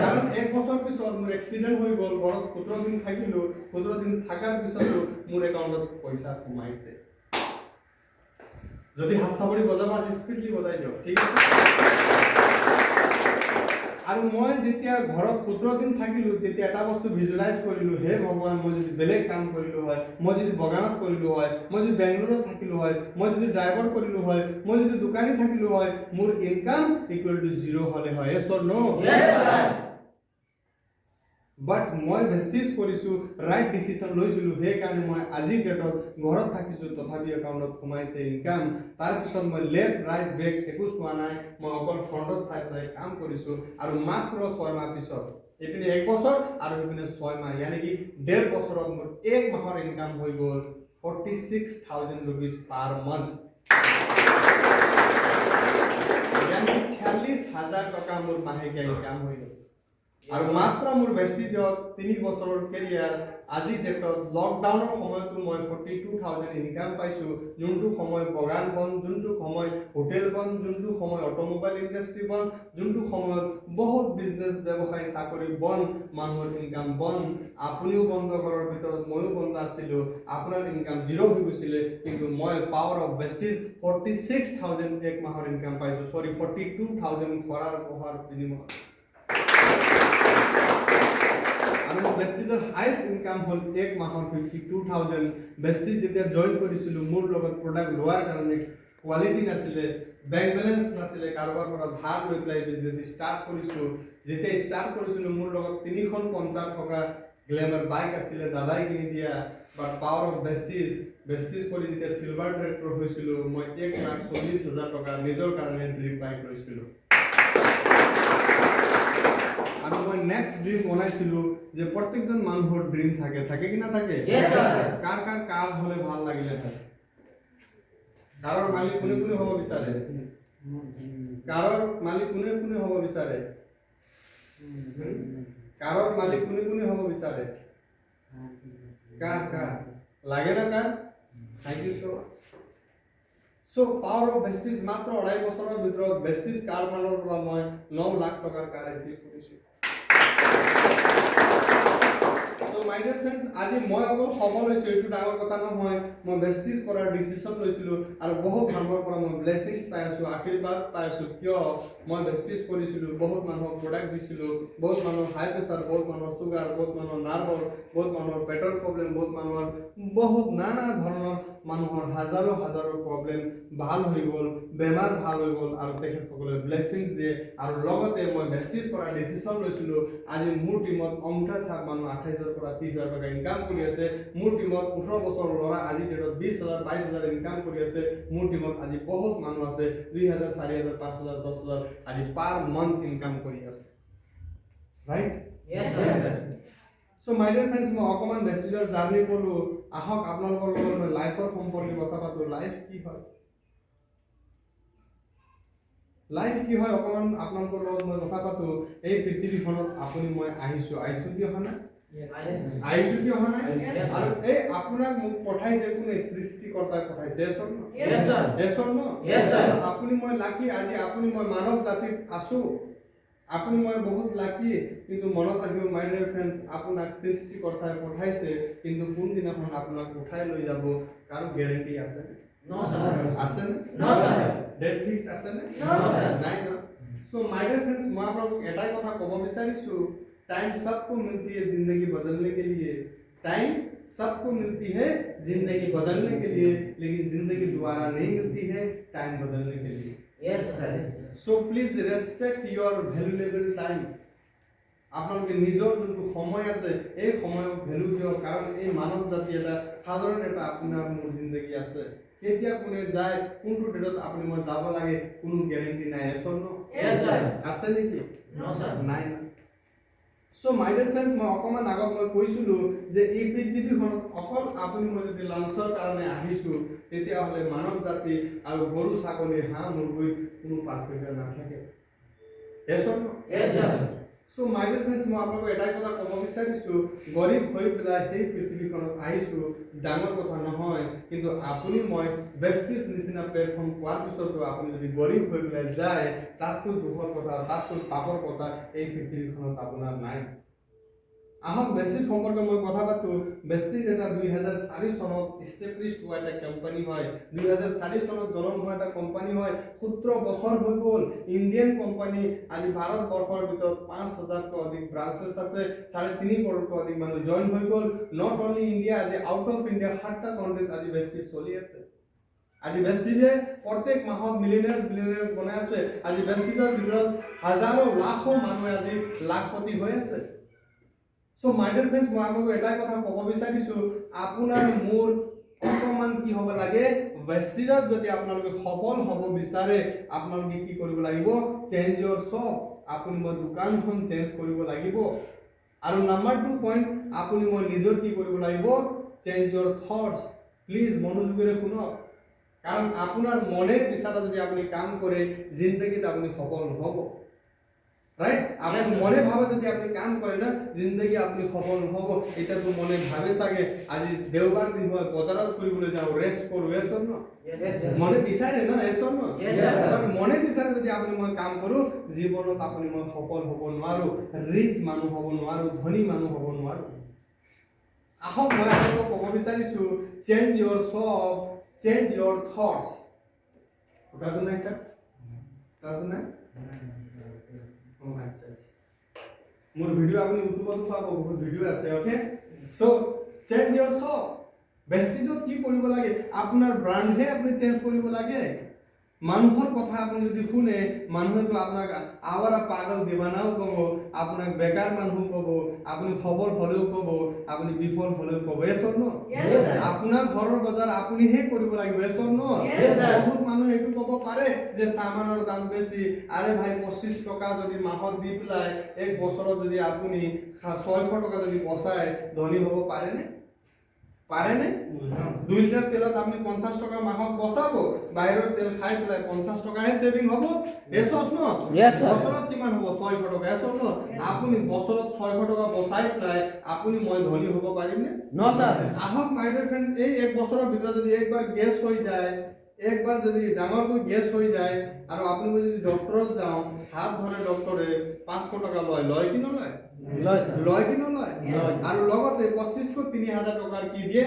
কাৰণ 1 বছৰ পিছত মোৰ এক্সিডেন্ট হৈ গ'ল ঘৰত 17 দিন থাকিলো 17 দিন থকাৰ পিছতো মোৰ একাউণ্টত পইচা সোমাইছে যদি হাত চাপৰি বজাব আছে স্পীডলি বজাই দিয়ক ঠিক আছে আৰু মই যেতিয়া ঘৰত 17 দিন থাকিলো তেতিয়া এটা বস্তু ভিজুৱালাইজ কৰিলো হে ভগৱান মই যদি বেলেগ কাম কৰিলো হয় মই যদি বগানত কৰিলো হয় মই যদি বেংগলোৰত থাকিলো হয় মই যদি ড্ৰাইভাৰ কৰিলো হয় মই যদি দোকানী থাকিলো হয় মোৰ ইনকাম ইকুৱেল টু 0 হলে হয় yes or no বাট মই ভেষ্টিজ কৰিছো ৰাইট ডিসিশন লৈছিলো হে কাৰণে মই আজি ডেটত ঘৰত থাকিছো তথাপি একাউণ্টত সোমাইছে ইনকাম তাৰ পিছত মই লেফট ৰাইট বেক একো চোৱা নাই মই অকল ফ্ৰণ্টত চাই কাম কৰিছো আৰু মাত্ৰ 6 মাহ পিছত এপিনে 1 বছৰ আৰু এপিনে 6 মাহ यानी कि 1.5 বছৰত মোৰ 1 মাহৰ ইনকাম হৈ গ'ল 46,000 rupees per month यानी 46,000 টকা মোৰ মাহেকীয়া ইনকাম হৈ গ'ল আৰু মাত্ৰ মোৰ বেষ্টিজত 3 বছৰৰ কেৰিয়াৰ আজি ডেটত লকডাউনৰ সময়তো মই 42,000 ইনকাম পাইছো যোনটো সময় বগান বন যোনটো সময় হোটেল বন যোনটো সময় অটোমোবাইল ইণ্ডাষ্ট্ৰি বন যোনটো সময়ত বহুত বিজনেস ব্যৱসায় চাকৰি বন মানুহৰ ইনকাম বন আপুনিও বন্ধ ঘৰৰ ভিতৰত ময়ো বন্ধ আছিলো আপোনাৰ ইনকাম 0 হৈ গৈছিলে কিন্তু মই পাৱাৰ অফ বেষ্টিজ 46,000 এক মাহৰ ইনকাম পাইছো সৰি 42,000 কৰাৰ পঢ়াৰ বিনিময়ত বেষ্টিজৰ হাইয়েষ্ট ইনকাম হল 1 মাহৰ 52,000 বেষ্টিজ যেতিয়া জয়েন কৰিছিলো মোৰ লগত প্ৰডাক্ট লোৱাৰ কাৰণে কোৱালিটি নাছিলে বেংক বেলেন্স নাছিলে কাৰোবাৰ পৰা ধাৰ লৈ পেলাই বিজনেস ষ্টাৰ্ট কৰিছো যেতিয়া ষ্টাৰ্ট কৰিছিলো মোৰ লগত 350 টকা গ্ল্যামাৰ বাইক আছিলে দাদাই কিনি দিয়া বাট পাৱাৰ অফ বেষ্টিজ কৰি যেতিয়া সিলভাৰ ট্ৰেক্টৰ হৈছিল মই 1,40,000 টকা নিজৰ কাৰণে ড্ৰিম বাইক লৈছিলো আৰু মই নেক্সট ড্ৰিম বনাইছিলো যে প্ৰত্যেকজন মানুহৰ ড্ৰিম থাকে কি না থাকে কাৰ কাৰ হলে ভাল লাগিলে থাকে কাৰৰ মালিক কোনে হ'ব বিচাৰে কাৰৰ মালিক কোনে হ'ব বিচাৰে কাৰৰ মালিক কোনে হ'ব বিচাৰে কাৰ লাগে না কাৰ thank you so much so power of Vestige মাত্ৰ 2.5 বছৰৰ ভিতৰত বেষ্টিজ কাৰ ফালৰ পৰা মই 9 লাখ টকাৰ কাৰ এচিভ কৰিছো So my dear friends, আজি মই অকল খবৰ লৈছো এইটো ডাঙৰ কথা নহয় মই বেষ্টিজ কৰাৰ ডিসিশন লৈছিলো আৰু বহুত মানুহৰ পৰা মই ব্লেছিংছ পাই আছো আশীৰ্বাদ পাই আছো কিয় মই বেষ্টিজ কৰিছিলো বহুত মানুহক প্ৰডাক্ট দিছিলো বহুত মানুহৰ হাই প্ৰেছাৰ বহুত মানুহৰ সুগাৰ বহুত মানুহৰ নাৰ্ভৰ বহুত মানুহৰ পেটৰ প্ৰব্লেম বহুত মানুহৰ বহুত নানা ধৰণৰ মানুহৰ হাজাৰো প্ৰব্লেম ভাল হৈ গ'ল বেমাৰ ভাল হৈ গ'ল আৰু তেখেতসকলে ব্লেছিংছ দিয়ে আৰু লগতে মই বেষ্টিজ কৰাৰ ডিসিশন লৈছিলো আজি মোৰ টিমত অমঠা চাক মানুহ 28,000 পৰা 30,000 টকা ইনকাম কৰি আছে মোৰ টিমত 18 বছৰ ল'ৰা আজি ডেটত 20,000 22,000 ইনকাম কৰি আছে মোৰ টিমত আজি বহুত মানুহ আছে 2,000 4,000 5,000 10,000 আজি পাৰ মান্থ ইনকাম কৰি আছে right Yes sir. So my dear friends, মই অকমান বেষ্টিজৰ জাৰ্নি কলো আহক আপোনালোকৰ লগত মই লাইফৰ সম্পৰ্কে কথা পাতো লাইফ কি হয় অকমান আপোনালোকৰ লগত মই কথা পাতো এই পৃথিৱীখনত আপুনি মই আহিছো কি হয় না আহিছো কি অহা নাই Yes, sir. আৰু এই আপোনাক মোক পঠাইছে কোনে সৃষ্টিকৰ্তাই পঠাইছে এছৰ ন Yes, sir. এছৰ ন Yes, sir. আপুনি মই লাকি আজি আপুনি মই মানৱ জাতিত আছো আপুনি মই বহুত লাকি কিন্তু মনত ৰাখিব মাই ডিয়াৰ ফ্ৰেণ্ডছ আপোনাক সৃষ্টিকৰ্তাই পঠাইছে কিন্তু কোন দিনাখন আপোনাক উঠাই লৈ যাব কাৰো গ্যাৰান্টি আছে No, sir. আছে নে No, sir. ডেট ফিক্স আছে নে No, sir. নাই ন सो माय डियर फ्रेंड्स मैं आप लोगों को एटाई কথা কব বিচাৰিছো टाइम सबको मिलती है जिंदगी बदलने के लिए टाइम सबको मिलती है जिंदगी बदलने के लिए लेकिन जिंदगी दोबारा नहीं मिलती है टाइम बदलने के लिए Yes, sir. So please respect your valuable time আপোনালোকে নিজৰ যোনটো সময় আছে এই সময়ক ভ্যালু দিয়ক কাৰণ এই মানৱ জাতি এটা সাধাৰণ এটা আপোনাৰ মোৰ জিন্দগী আছে কেতিয়া কোনে যায় কোনটো ডেটত আপুনি মই যাব লাগে কোনো গ্যাৰান্টি নাই এছৰ ন Yes, sir. আছে নেকি No, sir. নাই না সো মাই ডিয়াৰ ফ্ৰেণ্ড মই অকমান আগত মই কৈছিলো যে এই পৃথিৱীখনত অকল আপুনি মই যদি লাঞ্চৰ কাৰণে আহিছো তেতিয়াহ'লে মানৱ জাতি আৰু গৰু ছাগলী হাঁহ মুৰ্গীৰ কোনো পাৰ্থক্য নাথাকে এছৰ ন Yes, sir. So my dear friends মই আপোনালোকক এটাই কথা ক'ব বিচাৰিছো গৰীব হৈ পেলাই সেই পৃথিৱীখনত আহিছো ডাঙৰ কথা নহয় কিন্তু আপুনি মই বেষ্টিজ নিচিনা প্লেটফৰ্ম পোৱাৰ পিছতো আপুনি যদি গৰীব হৈ পেলাই যায় তাতকৈ দুখৰ কথা তাতকৈ পাপৰ কথা এই পৃথিৱীখনত আপোনাৰ নাই আহক বেষ্টিজ সম্পৰ্কে মই কথা পাতো বেষ্টিজ এটা 2004 চনত ইষ্টাব্লিছ হোৱা এটা কোম্পানী হয় 2004 চনত জন্ম হোৱা এটা কোম্পানী হয় 17 বছৰ হৈ গ'ল ইণ্ডিয়ান কোম্পানী আজি ভাৰতবৰ্ষৰ ভিতৰত 5000 অধিক ব্ৰাঞ্চেছ আছে 3.5 কৰোৰতকৈ অধিক মানুহ জয়েন হৈ গ'ল নট অনলি ইণ্ডিয়া আজি আউট অফ ইণ্ডিয়া 7টা কাণ্ট্ৰিত আজি বেষ্টিজ চলি আছে আজি বেষ্টিজে প্ৰত্যেক মাহত মিলিয়নাৰ্ছ বনাই আছে আজি বেষ্টিজৰ ভিতৰত হাজাৰো লাখো মানুহ আজি লাখপতি হৈ আছে সো মাই ডিয়াৰ ফ্ৰেণ্ডছ মই আপোনালোকক এটাই কথা ক'ব বিচাৰিছো আপোনাৰ মোৰ অকমান কি হ'ব লাগে বেষ্টিজত যদি আপোনালোকে সফল হ'ব বিচাৰে আপোনালোকে কি কৰিব লাগিব চেঞ্জ ইয়ৰ শ্বপ আপুনি মই দোকানখন চেঞ্জ কৰিব লাগিব আৰু নাম্বাৰ 2 পইণ্ট আপুনি মই নিজৰ কি কৰিব লাগিব চেঞ্জ ইয়ৰ থটছ প্লিজ মনোযোগেৰে শুনক কাৰণ আপোনাৰ মনে বিচাৰা যদি আপুনি কাম কৰে জিন্দগীত আপুনি সফল হ'ব राइट आप मने भावे যদি আপনি কাম করেন না জিন্দেগি আপনি সফল হব এটা তো মনে ভাবে সাগে আজি দেওবার দিন হয় বজারত কৰিবলৈ যাও রেস্ট করব এসব না মনে বিচারে না এসব না মনে বিচারে যদি আপনি মই কাম করো জীবনত আপনি মই সফল হব নোৱাৰো ৰিচ মানুহ হব নোৱাৰো ধনী মানুহ হব নোৱাৰো আহক মই আপোনাক ক'ব বিচাৰিছো change your shop change your thoughts কথাটো নাই স্যার কথাটো নাই मोर वीडियो आपने यूट्यूबत पाबो बहुत वीडियो আছে okay so change your shop বেষ্টিজত কি কৰিব লাগে আপোনাৰ ব্ৰাণ্ড হে আপুনি চেঞ্জ কৰিব লাগে মানুহৰ কথা আপুনি যদি শুনে মানুহে তো আপোনাক আওৰা পাগল দিবানাও কব আপোনাক বেকাৰ মানুহ কব আপুনি খবৰ হলেও কব আপুনি বিফল হলেও কব এসব ন আপোনাৰ ঘৰৰ বজাৰ আপুনি হে কৰিব লাগিব এসব ন বহুত মানুহ এটো কব পাৰে যে সামানৰ দাম বেছি আৰে ভাই 25 টকা যদি মাহত দি পেলাই এক বছৰত যদি আপুনি 600 টকা যদি বসায় ধনী হ'ব পাৰে নে পারে না 2 লিটার তেলত আপনি 50 টাকা মাহত বসাবো বাইরের তেল খাই পেলাই 50 টাকা হে সেভিং হবো এসস ন বছৰত কিমান হবো 600 টাকা এসস ন আপুনি বছৰত 600 টাকা বসাই পেলাই আপুনি মই ধনী হব পাৰিম নে নো স্যাৰ আহক মাই ডিয়াৰ ফ্ৰেণ্ডছ এই এক বছৰৰ ভিতৰত যদি একবাৰ গেছ হৈ যায় একবাৰ যদি ডাঙৰকৈ গেছ হৈ যায় আৰু আপুনি যদি ডক্টৰত যাও হাত ধৰে ডক্টৰে 500 টাকা লয় কি নলয় লয় কি নলয় আৰু লগতে 25 কো 3000 টাকাৰ কি দিয়ে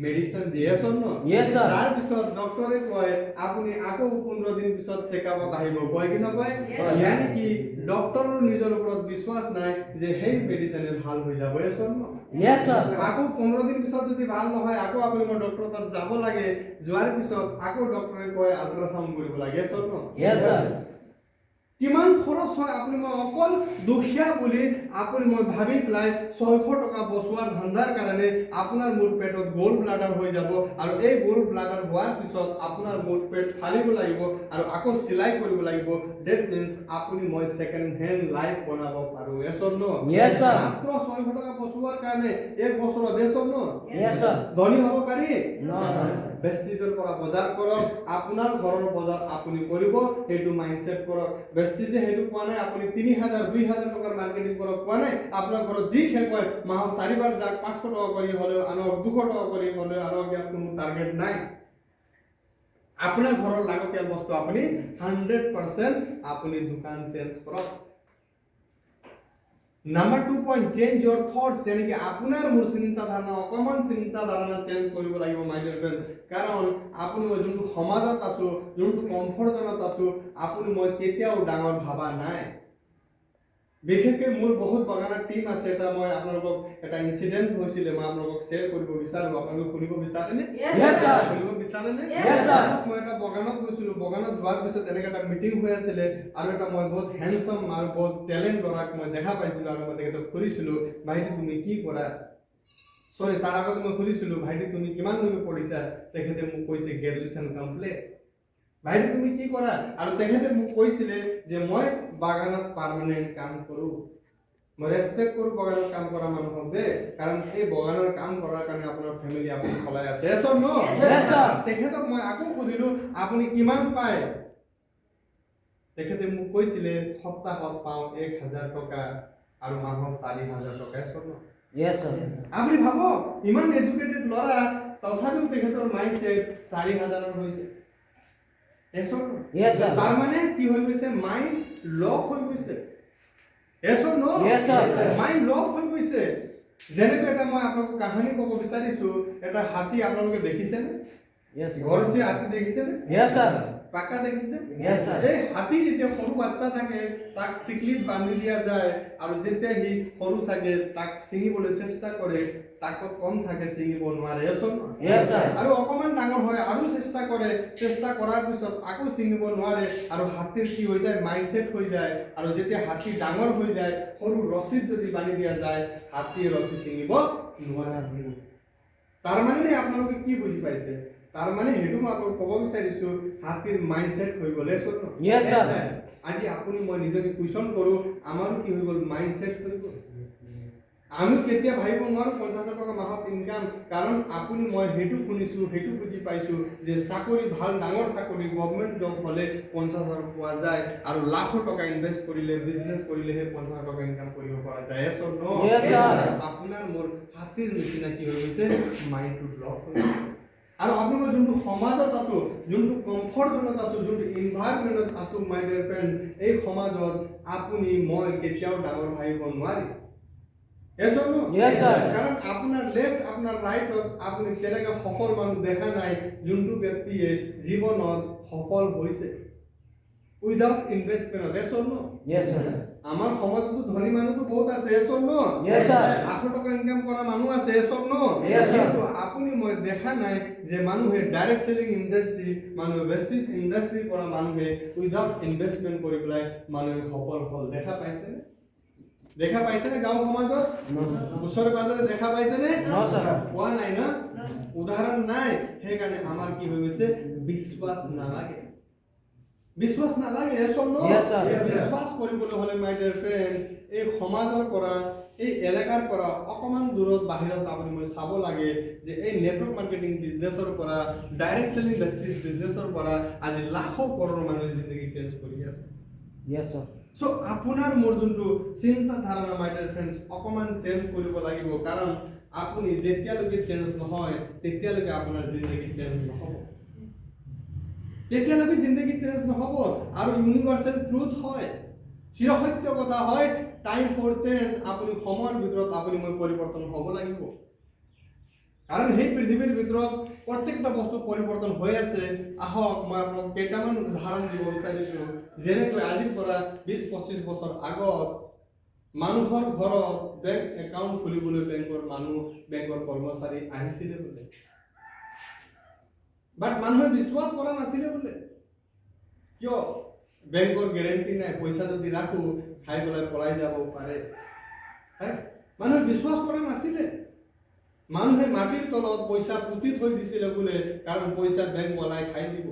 মেডিসিন দিয়ে শোনো ইয়েস স্যাৰ তাৰ পিছত ডক্টৰে কয় আপুনি আকৌ 15 দিন পিছত চেকআপত আহিব কয় কি নকয় ইয়ানি কি ডক্টৰৰ নিজৰ ওপৰত বিশ্বাস নাই যে সেই মেডিসিনে ভাল হৈ যাব শোনো ইয়েস স্যার আকৌ 15 দিন পিছত যদি ভাল নহয় আকৌ আপুনি মই ডক্টৰ তাত যাব লাগে যোৱাৰ পিছত আকৌ ডক্টৰে কয় আল্ট্ৰাসাউন্ড কৰিব লাগে শোনো ইয়েস স্যাৰ কিমান খৰচ হয় আপুনি মই অকল দুখিয়া বুলি আপুনি মই ভাবি প্লাই 600 টকা বছৰ ধান্দাৰ কাৰণে আপোনাৰ মোৰ পেটত গোল ব্লাডাৰ হৈ যাব আৰু এই গোল ব্লাডাৰ হোৱাৰ পিছত আপোনাৰ মোৰ পেট ফালিব লাগিব আৰু আকৌ সিলাই কৰিব লাগিব ডেট মিন্স আপুনি মই সেকেন্ড হ্যান্ড লাইফ বনাব পাৰো এসব ন ইয়েস স্যাৰ মাত্ৰ 600 টকা বছৰ কাৰণে এক বছৰ দেশ ন ইয়েস স্যাৰ ধনী হ'ব পাৰি নো স্যাৰ বেষ্টিজৰ পৰা বজাৰ কৰক আপোনাৰ ঘৰৰ বজাৰ আপুনি কৰিব সেইটো মাইন্ডসেট কৰক বেষ্টিজে সেইটো কোৱা নাই আপুনি 3000 2000 টকাৰ মাৰ্কেটিং কৰক কোৱা নাই আপোনাৰ ঘৰত যি খেল হয় মাহত 4 বাৰ যাক 500 টকা কৰি হ'লেও আনক 200 টকা কৰি হ'লেও আনক ইয়াত কোনো টাৰ্গেট নাই আপোনাৰ ঘৰৰ লাগতিয়াল বস্তু আপুনি 100% আপুনি দোকান চেঞ্জ কৰক Number 2 point, change your thoughts. यानी कि आपनार मूर चिंता धारणा অকমান চিন্তা ধাৰণা চেঞ্জ কৰিব লাগিব মাই ডিয়াৰ ফ্ৰেন্ড কাৰণ আপুনি মই যোনটো সমাজত আছো যোনটো কমফৰ্ট জোনত আছো আপুনি মই কেতিয়াও ডাঙৰ ভাবা নাই বিশেষকৈ মোৰ বহুত বাগানৰ টিম আছে এটা মই আপোনালোকক এটা ইনসিডেন্ট হৈছিল মই আপোনালোকক শেয়াৰ কৰিব বিচাৰো আপোনালোকে শুনিব বিচাৰেনে Yes sir শুনিব বিচাৰেনে Yes sir মই এটা বাগানত গৈছিলো বাগানত যোৱাৰ পিছত এনেকা এটা মিটিং হৈ আছিল আৰু এটা মই বহুত হ্যান্ডসাম আৰু বহুত ট্যালেন্ট লৰাক মই দেখা পাইছিলো আৰু মই তেখেতক সুধিছিলো ভাইটি তুমি কি কৰা সৰি তাৰ আগত মই সুধিছিলো ভাইটি তুমি কিমান লৈকে পঢ়িছা তেখেতে মোক কৈছে গ্ৰেজুৱেচন কমপ্লিট ভাইটি তুমি কি কৰা আৰু তেখেতে মোক কৈছিলে যে মই বাগানত পাৰ্মানেন্ট কাম কৰো মই ৰেসপেক্ট কৰো বাগানত কাম কৰা মানুহক দে কাৰণ এই বাগানৰ কাম কৰাৰ কাৰণে আপোনাৰ ফ্যামিলি আপুনি চলাই আছে এছৰ নো Yes, sir. তেখেতক মই আকৌ সুধিলো আপুনি কিমান পায় তেখেতে মোক কৈছিলে সপ্তাহত পাওঁ 1000 টকা আৰু মাহত 4000 টকা এছৰ নো Yes sir আপুনি ভাবক ইমান এডুকেটেড লৰা তথাপিও তেখেতৰ মাইন্ডসেট 4000 ৰ হৈছে এছৰ নো Yes, sir. তাৰ মানে কি হৈ গৈছে মাইন্ড লক হৈ গৈছে এছৰ নো Yes, sir. মাইন্ড লক হৈ গৈছে যেনেকৈ এটা মই আপোনালোকক কাহিনী ক'ব বিচাৰিছো এটা হাতী আপোনালোকে দেখিছেনে Yes sir ঘৰচি হাতী দেখিছেনে Yes sir পাকা দেখিছে Yes, sir. এই হাতী যেতিয়া সৰু বাচ্চা থাকে তাক চিকলিত বান্ধি দিয়া যায় আৰু যেতিয়া সি সৰু থাকে তাক চিঙিবলৈ চেষ্টা কৰে তাকত কম থাকে চিঙিব নোৱাৰে এছৰ নো Yes, sir. আৰু অকমান ডাঙৰ হয় আৰু চেষ্টা কৰে চেষ্টা কৰাৰ পিছত আকৌ চিঙিব নোৱাৰে আৰু হাতীৰ কি হৈ যায় মাইন্ডসেট হৈ যায় আৰু যেতিয়া হাতী ডাঙৰ হৈ যায় সৰু ৰছিত যদি বান্ধি দিয়া যায় হাতীয়ে ৰছি চিঙিব নোৱাৰে তাৰ মানে আপোনালোকে কি বুজি পাইছে তাৰ মানে হেতু মই আপোনাক ক'ব বিচাৰিছো হাতীৰ মাইন্ডসেট হৈ গ'লে এছৰ নো Yes, sir. আজি আপুনি মই নিজকে কুৱেশ্যন কৰো আমাৰো কি হৈ গ'ল মাইন্ডসেট হৈ গ'ল আমি কেতিয়া ভাবিব নোৱাৰো 50000 টকা মাহত ইনকাম কাৰণ আপুনি মই হেতু শুনিছো হেতু বুজি পাইছো যে চাকৰি ভাল ডাঙৰ চাকৰি গভৰ্ণমেন্ট জব হলে 50000 পোৱা যায় আৰু লাখ টকা ইনভেস্ট কৰিলে বিজনেস কৰিলে হে 50000 টকা ইনকাম কৰিব পৰা যায় এছৰ নো Yes, sir. আপোনাৰ মোৰ হাতীৰ নিচিনা কি হৈ গৈছে মাইন্ডটো ব্লক হৈ গৈছে আৰু আপুনি মই যোনটো সমাজত আছো যোনটো কমফৰ্ট জোনত আছো যোনটো এনভায়ৰনমেন্টত আছো মাই ডিয়াৰ ফ্ৰেন্ড এই সমাজত আপুনি মই কেতিয়াও ডাঙৰ ভাবিব নোৱাৰি এছৰ নো Yes, sir. কাৰণ আপোনাৰ লেফট আপোনাৰ ৰাইটত আপুনি তেনেকা সফল মানুহ দেখা নাই যোনটো ব্যক্তিয়ে জীৱনত সফল হৈছে উইদাউট ইনভেষ্টমেন্ট এছৰ নো Yes sir আমাৰ সমাজতো ধনী মানুহটো বহুত আছে এছৰ নো Yes, sir. 100 টকা ইনকাম কৰা মানুহ আছে এছৰ নো Yes, sir. কিন্তু আপুনি মই দেখা নাই যে মানুহে ডাইৰেক্ট সেলিং ইন্ডাস্ট্ৰি মানুহে ভেষ্টিজ ইন্ডাস্ট্ৰি কৰা মানুহে উইদাউট ইনভেষ্টমেন্ট কৰি পেলাই মানুহে সফল ফল দেখা পাইছে নে গাঁও সমাজত No sir ওচৰে পাজৰে দেখা পাইছে নে No, sir. পোৱা নাই না উদাহৰণ নাই সেইকাৰণে আমাৰ কি হৈ গৈছে বিশ্বাস নালাগে এছৰ নো Yes, sir. Yes, sir. বিশ্বাস কৰিবলৈ হলে মাই ডিয়াৰ ফ্ৰেন্ড এই সমাজৰ পৰা এই এলেকাৰ পৰা অকমান দূৰত বাহিৰত আপুনি মই চাব লাগে যে এই নেটৱৰ্ক মাৰ্কেটিং বিজনেছৰ পৰা ডাইৰেক্ট সেলিং ইন্ডাস্ট্ৰিজ বিজনেছৰ পৰা আজি লাখ কৰোৰ মানুহে জিন্দগী চেঞ্জ কৰি আছে Yes sir সো আপোনাৰ মোৰ যোনটো চিন্তা ধাৰণা মাই ডিয়াৰ ফ্ৰেন্ডছ অকমান চেঞ্জ কৰিব লাগিব কাৰণ আপুনি যেতিয়ালৈকে চেঞ্জ নহয় তেতিয়ালৈকে আপোনাৰ জিন্দগী চেঞ্জ নহব তেতিয়ালৈকে জিন্দগী চেঞ্জ নহব আৰু ইউনিভাৰ্সেল ট্ৰুথ হয় চিৰসত্য কথা হয় টাইম ফৰ চেঞ্জ আপুনি সময়ৰ ভিতৰত আপুনি মই পৰিৱৰ্তন হ'ব লাগিব কাৰণ সেই পৃথিৱীৰ ভিতৰত প্ৰত্যেকটা বস্তু পৰিৱৰ্তন হৈ আছে আহক মই আপোনাক কেইটামান উদাহৰণ দিব বিচাৰিছো যেনেকৈ আজিৰ পৰা 20-25 বছৰ আগত মানুহৰ ঘৰত বেংক একাউণ্ট খুলিবলৈ বেংকৰ কৰ্মচাৰী আহিছিলে বোলে বাট মানুহে বিশ্বাস কৰা নাছিলে বোলে কিয় বেংকৰ গ্যাৰান্টি নাই পইচা যদি ৰাখো খাই পেলাই পলাই যাব পাৰে মানুহে বিশ্বাস কৰা নাছিলে মানুহে মাটিৰ তলত পইচা পুতি থৈ দিছিলে বোলে কাৰণ পইচা বেংক বলাই খাই দিব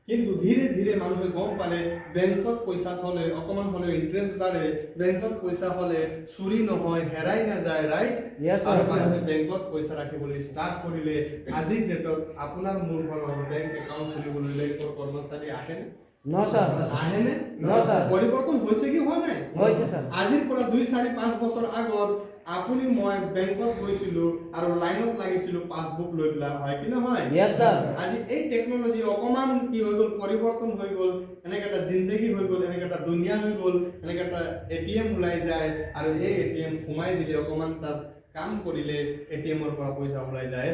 কিন্তু ধীৰে ধীৰে মানুহে গম পালে বেংকত পইচা থলে অকমান হলে ইন্টাৰেষ্ট বাঢ়ে, বেংকত পইচা হলে চুৰি নহয়, হেৰাই নাযায়, ৰাইট? Yes, sir. আৰু মানুহে বেংকত পইচা ৰাখিবলৈ ষ্টাৰ্ট কৰিলে। আজিৰ ডেটত আপোনাৰ মোৰ ঘৰৰ বেংক একাউণ্ট খুলিবলৈ বেংকৰ কৰ্মচাৰী আহেনে? No, sir. আহেনে? No, sir. পৰিৱৰ্তন হৈছে কি হোৱা নাই? হৈছে, sir. আজিৰ পৰা 2, 4, 5 বছৰ আগত আপুনি মই বেংকত গৈছিলো আৰু লাইনত লাগিছিলো পাছবুক লৈ পেলাই, হয় কি নহয়? Yes, sir. আজি এই টেকনলজি অকমান কি হৈ গ'ল, পৰিৱৰ্তন হৈ গ'ল, এনেকে এটা জিন্দগী হৈ গ'ল, এনেকে এটা দুনিয়া হৈ গ'ল, এনেকে এটা এটিএম ওলাই যায় আৰু এই এটিএম সোমাই দিলে অকমান তাত কাম কৰিলে এটিএমৰ পৰা পইচা ওলাই যায়।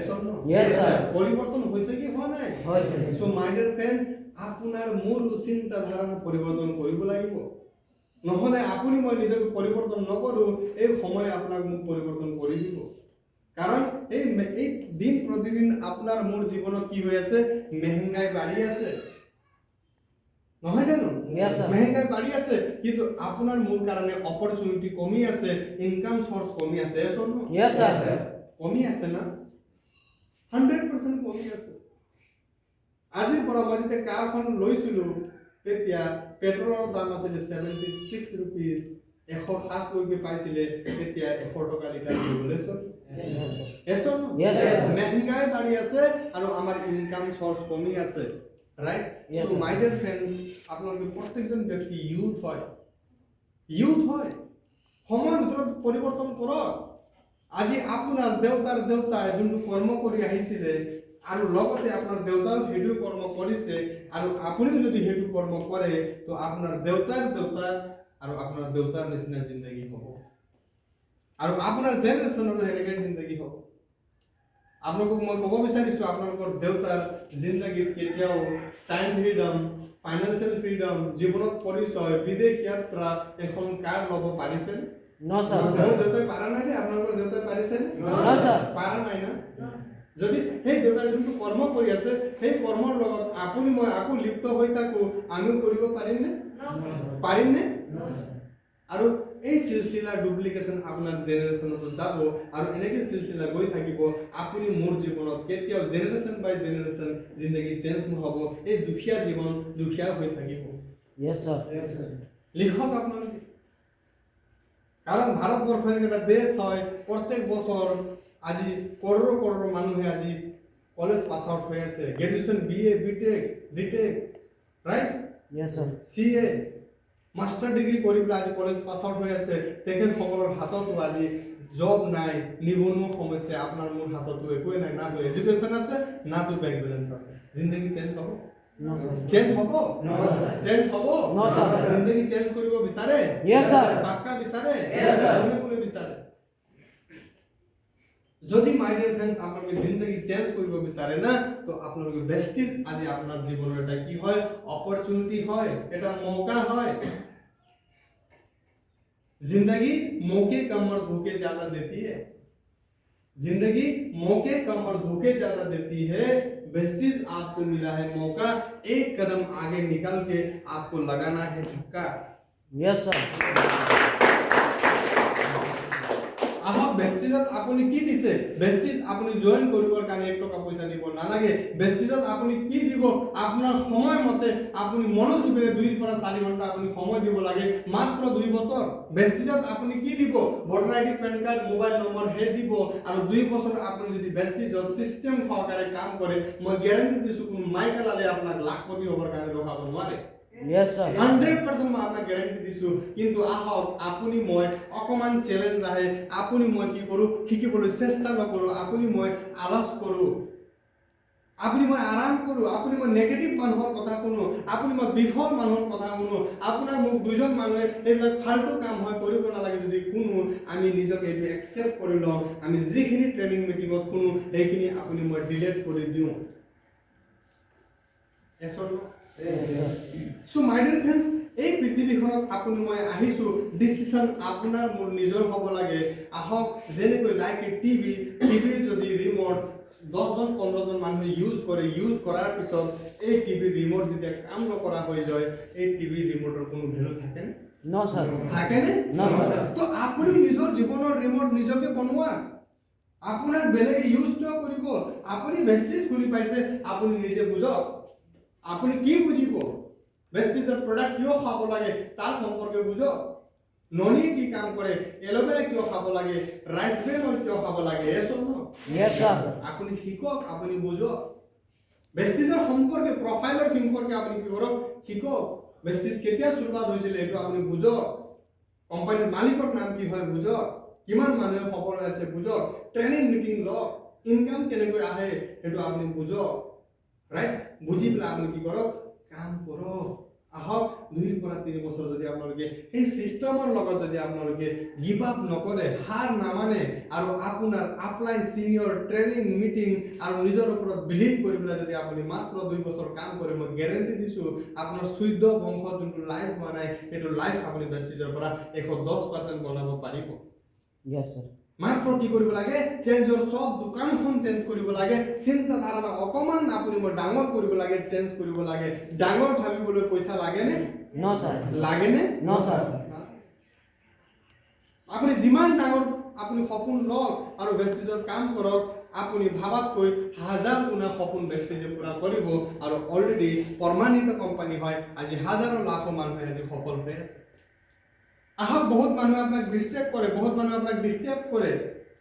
Yes, sir. পৰিৱৰ্তন হৈছে কি হোৱা নাই? হৈছে। সো মাই ডিয়াৰ ফ্ৰেন্ডস, আপোনাৰ মূল চিন্তাধাৰা পৰিৱৰ্তন কৰিব লাগিব। নহলে আপুনি মই নিজকে পৰিৱৰ্তন নকৰো, এই সময় আপোনাক মোক পৰিৱৰ্তন কৰি দিব। কাৰণ এই দিন প্ৰতিদিন আপোনাৰ মোৰ জীৱনত কি হৈ আছে, মেহঙ্গাই বাঢ়ি আছে, নহয় জানো? Yes, sir. মেহঙ্গাই বাঢ়ি আছে, কিন্তু আপোনাৰ মোৰ কাৰণে অপৰচুনিটি কমি আছে, ইনকাম সোর্স কমি আছে। Yes, sir. কমি আছে না? 100% কমি আছে। আজিৰ পৰা মই যেতিয়া কাৰখন লৈছিলো তেতিয়া পেট্ৰলৰ দাম আছিল 76 रुपीस, 107 লৈকে পাইছিলে, তেতিয়া 100 টকা লিটাৰ হৈ গ'ল। মেহঙ্গাই বাঢ়ি আছে আৰু আমাৰ ইনকাম সোৰ্স কমি আছে, right? Yes, so my dear friends, আপোনালোকে প্ৰত্যেকজন ব্যক্তি ইউথ হয়, সময়ৰ ভিতৰত পৰিৱৰ্তন কৰক। আজি আপোনাৰ দেউতাৰ দেউতাই যোনটো কৰ্ম কৰি আহিছিলে আৰু লগতে আপোনাৰ দেউতাও সেইটো কৰ্ম কৰিছে আৰু আপুনি যদি সেইটো কৰ্ম কৰে তো আপোনাৰ দেউতাৰ দেউতা আৰু আপোনাৰ দেউতাৰ নিচিনা জিন্দগী হ'ব আৰু আপোনাৰ জেনেৰেশ্যনৰো এনেকৈ জিন্দগী হ'ব। আপোনালোকক মই ক'ব বিচাৰিছো, আপোনালোকৰ দেউতাৰ জিন্দগীত কেতিয়াও টাইম ফ্ৰীডম, ফাইনেন্সিয়েল ফ্ৰীডম, জীৱনত পৰিচয়, বিদেশ যাত্ৰা এখন কাৰ ল'ব পাৰিছে? No, sir. মোৰ দেউতাই পাৰা নাই যে, আপোনালোকৰ দেউতাই পাৰিছে? No, sir. পাৰা নাই না? যদি সেই দেউতাই যোনটো কৰ্ম কৰি আছে সেই কৰ্মৰ লগত আপুনি মই আকৌ লিপ্ত হৈ থাকো, আমিও কৰিব পাৰিমনে? পাৰিমনে? আৰু এই সিলসিলা ডুপ্লিকেশন আপোনাৰ জেনাৰেশনতো যাব আৰু এনেকৈ সিলসিলা গৈ থাকিব। আপুনি মোৰ জীৱনত কেতিয়াও জেনাৰেশন বাই জেনাৰেশন জিন্দগী চেঞ্জ নহব, এই দুখীয়া জীৱন দুখীয়া হৈ থাকিব। Yes, sir. লিখক আপোনালোকে, কাৰণ ভাৰতবৰ্ষ এটা দেশ হয়, প্ৰত্যেক বছৰ আজি কৰোড় কৰোড় মানুহে আজি কলেজ পাস আউট হৈ আছে, graduation BA BTech, right? Yes, sir. CA master degree কৰি পেলাই আজি কলেজ পাস আউট হৈ আছে। তেখেতসকলৰ হাততো আজি জব নাই, নিবনুৱা সমস্যা। আপোনাৰ মোৰ হাততো একোৱে নাই, না তো এডুকেশ্যন আছে না তো বেংক বেলেঞ্চ আছে। জিন্দগী চেঞ্জ হ'ব? No, sir. চেঞ্জ হ'ব? চেঞ্জ হ'ব? No, sir. জিন্দগী চেঞ্জ কৰিব বিচাৰে? Yes, sir. পাক্কা বিচাৰে? Yes, sir. কোনে বিচাৰে? যদি মাই ডিয়াৰ ফ্ৰেন্ডস আপনাকে জিন্দগি চেঞ্জ কৰিব বিচাৰে না, তো আপোনালোকে বেস্টিজ আজি আপোনাৰ জীৱনৰ এটা কি হয়, অপৰচুনিটি হয়, এটা মৌকা হয়। जिंदगी मौके कम और धोखे ज्यादा देती है, जिंदगी मौके कम और धोखे ज्यादा देती है। बेस्टीज आपको मिला है मौका, एक कदम आगे निकल के आपको लगाना है झटका। Yes, sir. আহক বেস্টিজত আপুনি কি দিছে? বেস্টিজ আপুনি জয়েন কৰিবৰ কাৰণে 1 টকা পইচা দিব নালাগে। বেস্টিজত আপুনি কি দিব? আপোনাৰ সময় মতে আপুনি মনোযোগেৰে 2 পৰা 4 ঘণ্টা আপুনি সময় দিব লাগে, মাত্ৰ 2 বছৰ। বেস্টিজত আপুনি কি দিব? Voter ID, pan card, mobile number হে দিব আৰু 2 বছৰ আপুনি যদি বেস্টিজত সিস্টেম সহকাৰে কাম কৰে, মই গ্যাৰান্টি দিছো কোনো মাইকেলালে আপোনাক লাখপতি হ'বৰ কাৰণে ৰখাব নোৱাৰে। Yes, sir. 100% মই আপোনাক গ্যাৰান্টি দিছো। কিন্তু আহক আপুনি মই অকমান চ্যালেঞ্জ আহে, আপুনি মই কি কৰো, শিকিবলৈ চেষ্টা নকৰো, আপুনি মই আলস কৰো, আপুনি মই আৰাম কৰো, আপুনি মই নেগেটিভ মানুহৰ কথা শুনো, আপুনি মই বিফল মানুহৰ কথা শুনো, আপোনাৰ মোক দুজন মানুহে এইবিলাক ফাল্টু কাম হয় কৰিব নালাগে যদি শুনো, আমি নিজকে এইটো একচেপ্ট কৰি লওঁ, আমি যিখিনি ট্ৰেনিং মিটিঙত শুনো সেইখিনি আপুনি মই ডিলিট কৰি দিওঁ। সো মাই ডিয়াৰ ফ্ৰেন্ডস, এই পৃথিৱীখনত আপুনি মই আহিছো, ডিসিশন আপোনাৰ মোৰ নিজৰ হ'ব লাগে। আহক যেনেকৈ লাইক টিভিৰ যদি ৰিমোট 10 জন 15 জন মানুহে ইউজ কৰাৰ পিছত এই টিভিৰ ৰিমোট যেতিয়া কাম নকৰা হৈ যায়, এই টিভিৰ ৰিমোটৰ কোনো ভ্যালু থাকে নে? No, sir. থাকে নে? No, sir. তো আপুনি নিজৰ জীৱনৰ ৰিমোট নিজকে বনোৱা, আপোনাক বেলেগে ইউজ কিয় কৰিব? আপুনি বেস্টিজ খুলি পাইছে, আপুনি নিজে বুঝক। আপুনি কি বুজিব বেষ্টিজৰ প্ৰডাক্ট কিয় খাব লাগে তাৰ সম্পৰ্কে বুজক ননি কি কাম কৰে এলোভেৰা কিয় খাব লাগে ৰাইচ ব্ৰেন কিয় খাব লাগে এসব ন Yes, sir. আপুনি শিকক আপুনি বুজক বেষ্টিজৰ সম্পৰ্কে প্ৰফাইলৰ সম্পৰ্কে আপুনি কি কৰক শিকক বেষ্টিজ কেতিয়া শুৰুৱাত হৈছিল এইটো আপুনি বুজক কোম্পানীৰ মালিকৰ নাম কি হয় বুজক কিমান মানুহে সফল হৈছে বুজক ট্ৰেনিং মিটিং লওক ইনকাম কেনেকৈ আহে এইটো আপুনি বুজক ৰাইট বুজি পেলাই আপুনি কি কৰক কাম কৰক আহক 2 পৰা 3 বছৰ যদি আপোনালোকে এই সিস্টেমৰ লগত যদি আপোনালোকে গিভ আপ নকৰে হাৰ নামানে আৰু আপোনাৰ আপলাইন সিনিয়ৰ ট্ৰেনিং মিটিং আৰু নিজৰ ওপৰত বিলিভ কৰি পেলাই যদি আপুনি মাত্ৰ 2 বছৰ কাম কৰে মই গ্যাৰান্টি দিছো আপোনাৰ 14 বংশ যোনটো লাইফ হোৱা নাই এইটো লাইফ আপুনি বেষ্টিজৰ পৰা 110% বনাব পাৰিব Yes, sir. মাত্ৰ কি কৰিব লাগে চেঞ্জৰ সব দোকানখন চেঞ্জ কৰিব লাগে চিন্তা ধাৰণা অকমান আপুনি মই ডাঙৰ কৰিব লাগে চেঞ্জ কৰিব লাগে ডাঙৰ ভাবিবলৈ পইচা লাগে নে No, sir. লাগে নে No, sir. আপুনি যিমান ডাঙৰ আপুনি সপোন লওক আৰু বেষ্টিজৰ কাম কৰক আপুনি ভাবাতকৈ হাজাৰ গুণা সপোন বেষ্টিজে পুৰা কৰিব আৰু অলৰেডি প্ৰমাণিত কোম্পানী হয় আজি হাজাৰো লাখো মানুহে আজি সফল হৈ আছে আহক বহুত মানুহে আপোনাক ডিস্ট্ৰেক্ট কৰে বহুত মানুহে আপোনাক ডিস্টাৰ্ব কৰে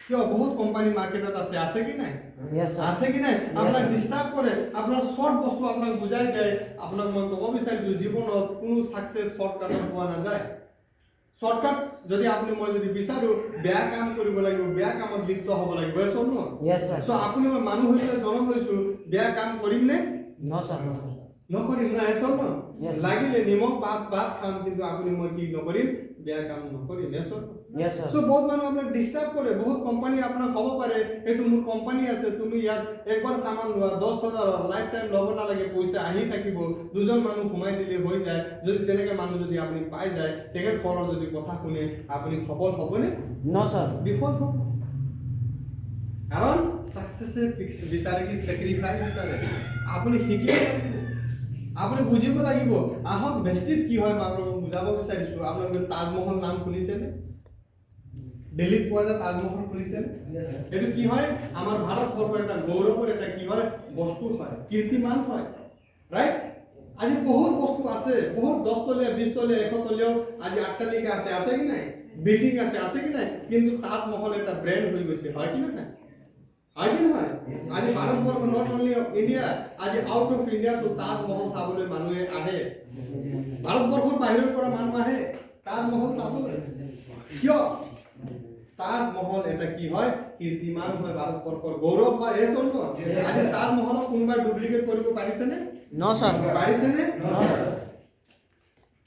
কিয় বহুত কোম্পানী মার্কেটত আছে কি নাই Yes, sir. আছে কি নাই আপোনাক ডিস্টার্ব কৰে আপোনাৰ শৰ্ট বস্তু আপোনাক বুজাই যায় আপোনাক মই ক'ব বিচাৰিছো জীৱনত কোনো সাকসেস শৰ্টকাটত পোৱা নাযায় শৰ্টকাট যদি আপুনি মই যদি বিচাৰো বেয়া কাম কৰিব লাগিব বেয়া কামত লিপ্ত হ'ব লাগিব এসব ন Yes, sir. সো আপুনি মই মানুহ হৈলে জনম লৈছো বেয়া কাম কৰিম নে No, sir. No, sir. নকৰিম না এসব ন Yes. লাগিলে নিমখ ভাত খাম কিন্তু আপুনি মই কি নকৰিম বেয়া কাম নকৰিম এসব Yes, sir. সো বহুত মানুহ আপোনাক ডিস্টাৰ্ব কৰে বহুত কোম্পানী আপোনাক হ'ব পাৰে এইটো মোৰ কোম্পানী আছে তুমি ইয়াত একবাৰ সামান লোৱা 10,000 লাইফ টাইম ল'ব নালাগে পইচা আহি থাকিব দুজন মানুহ ঘুমাই দিলে হৈ যায় যদি তেনেকে মানুহ যদি আপুনি পাই যায় তেখেত ফলৰ যদি কথা শুনে আপুনি সফল হ'বনে No, sir. বিফল হ'ব কাৰণ সাকসেসে বিচাৰে কি স্যাক্ৰিফাইস বিচাৰে আপুনি শিকিব লাগিব আপুনি বুজিব লাগিব আহক বেষ্টিজ কি হয় মই আপোনাক বুজাব বিচাৰিছো আপোনালোকে তাজমহল নাম শুনিছেনে দিল্লীত পোৱা যায় তাজমহল শুনিছেনে এইটো কি হয় আমাৰ ভাৰতবৰ্ষৰ এটা গৌৰৱৰ এটা কি হয় বস্তু হয় কীৰ্তিমান হয় ৰাইট আজি বহুত বস্তু আছে বহুত 10 তলীয়া 20 তলীয়া 100 তলীয়া আজি অট্টালিকা আছে কি নাই বিল্ডিং আছে কি নাই কিন্তু তাজমহল এটা ব্র্যান্ড হৈ গৈছে হয় কি নাই হয় কি নহয় আজি Bharatvarsha not only of India আজি আউট অফ ইণ্ডিয়া তো তাজমহল চাবলৈ মানুহে আহে ভাৰতবৰ্ষৰ বাহিৰৰ পৰা মানুহ আহে তাজমহল চাবলৈ কিয় তাজমহল এটা কি হয় কীৰ্তিমান হয় ভাৰতবৰ্ষৰ গৌৰৱ হয় এসব ন আজি তাজমহলক কোনোবাই ডুপ্লিকেট কৰিব পাৰিছেনে No, sir. পাৰিছেনে No, sir.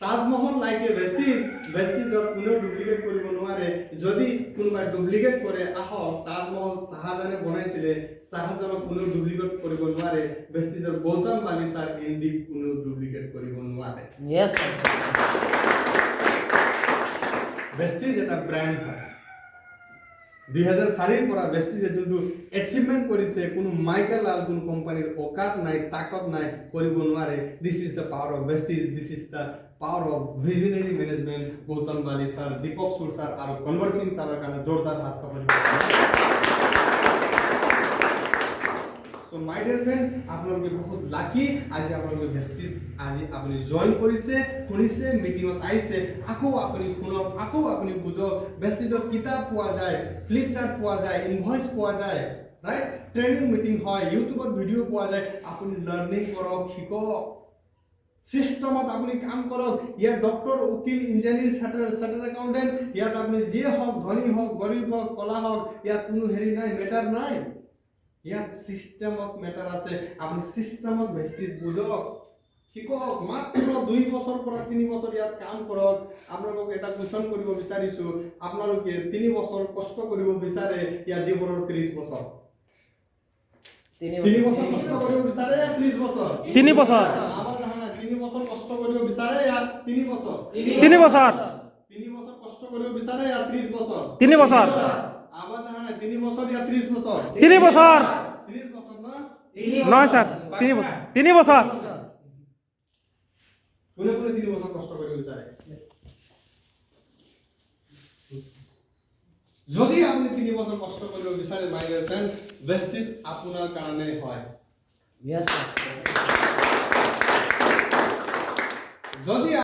Taj Mahal like a বেষ্টিজৰ কোনো ডুপ্লিকেট কৰিব নোৱাৰে যদি কোনোবাই ডুপ্লিকেট কৰে আহক তাজমহল শাহজাহানে বনাইছিলে শাহজাহানক কোনো ডুপ্লিকেট কৰিব নোৱাৰে বেষ্টিজৰ গৌতম বালি স্যাৰ এনডি কোনো ডুপ্লিকেট কৰিব নোৱাৰে Yes, sir. বেষ্টিজ এটা ব্ৰ্যান্ড হয় 2004 পৰা বেষ্টিজে যোনটো এচিভমেন্ট কৰিছে কোনো মাইকেল লাল কোনো কোম্পানীৰ অকাত নাই তাকত নাই কৰিব নোৱাৰে this is the power of Vestige this is the power of visionary management Gautam Bali sir Deepak Sur sir আৰু কনভাৰ সিং স্যাৰেৰ কাৰণে জোৰদাৰ হাত চাপৰি সো মাই ডিয়াৰ ফ্ৰেন্ডস আপোনালোকে বহুত লাকি আজি আপোনালোকে বেষ্টিজ আজি আপুনি জয়েন কৰিছে শুনিছে মিটিংত আহিছে আকৌ আপুনি শুনক আকৌ আপুনি বুজক বেষ্টিজত কিতাপ পোৱা যায় ফ্লিপচাৰ্ট পোৱা যায় ইনভয়েস পোৱা যায় ৰাইট ট্ৰেনিং মিটিং হয় ইউটিউবত ভিডিঅ' পোৱা যায় আপুনি লাৰ্নিং কৰক শিকক সিস্টেমত আপুনি কাম কৰক ইয়াত ডক্টৰ উকিল ইঞ্জিনিয়াৰ চাৰ্টাৰ্ড একাউন্টেন্ট ইয়াত আপুনি যিয়ে হওক ধনী হওক গৰীব হওক কলা হওক ইয়াত কোনো হেৰি নাই মেটাৰ নাই ইয়াত সিস্টেমত মেটাৰ আছে আপুনি সিস্টেমত বেষ্টিজ বুজক শিকক মাত্ৰ 2 বছৰ পৰা 3 বছৰ ইয়াত কাম কৰক আপোনালোকক এটা কোৱেশ্চন কৰিব বিচাৰিছো আপোনালোকে 3 বছৰ কষ্ট কৰিব বিচাৰে ইয়াত জীৱনৰ 30 বছৰ 3 বছৰ কষ্ট কৰিব বিচাৰে 30 বছৰ 3 বছৰ আৱাজ আহা না 3 বছৰ কষ্ট কৰিব বিচাৰে ইয়াত 3 বছৰ 3 বছৰ 3 বছৰ কষ্ট কৰিব বিচাৰে ইয়াত 30 বছৰ 3 বছৰ আৱাজ আহা না 3 বছৰ ইয়াত 30 বছৰ 3 বছৰ 30 বছৰ না নহয় স্যাৰ 3 বছৰ 3 বছৰ কোনে 3 বছৰ কষ্ট কৰিব বিচাৰে যদি আপুনি 3 বছৰ কষ্ট কৰিব বিচাৰে মাই ডিয়াৰ ফ্ৰেন্ড বেষ্টিজ আপোনাৰ কাৰণে হয় Yes, sir. যদি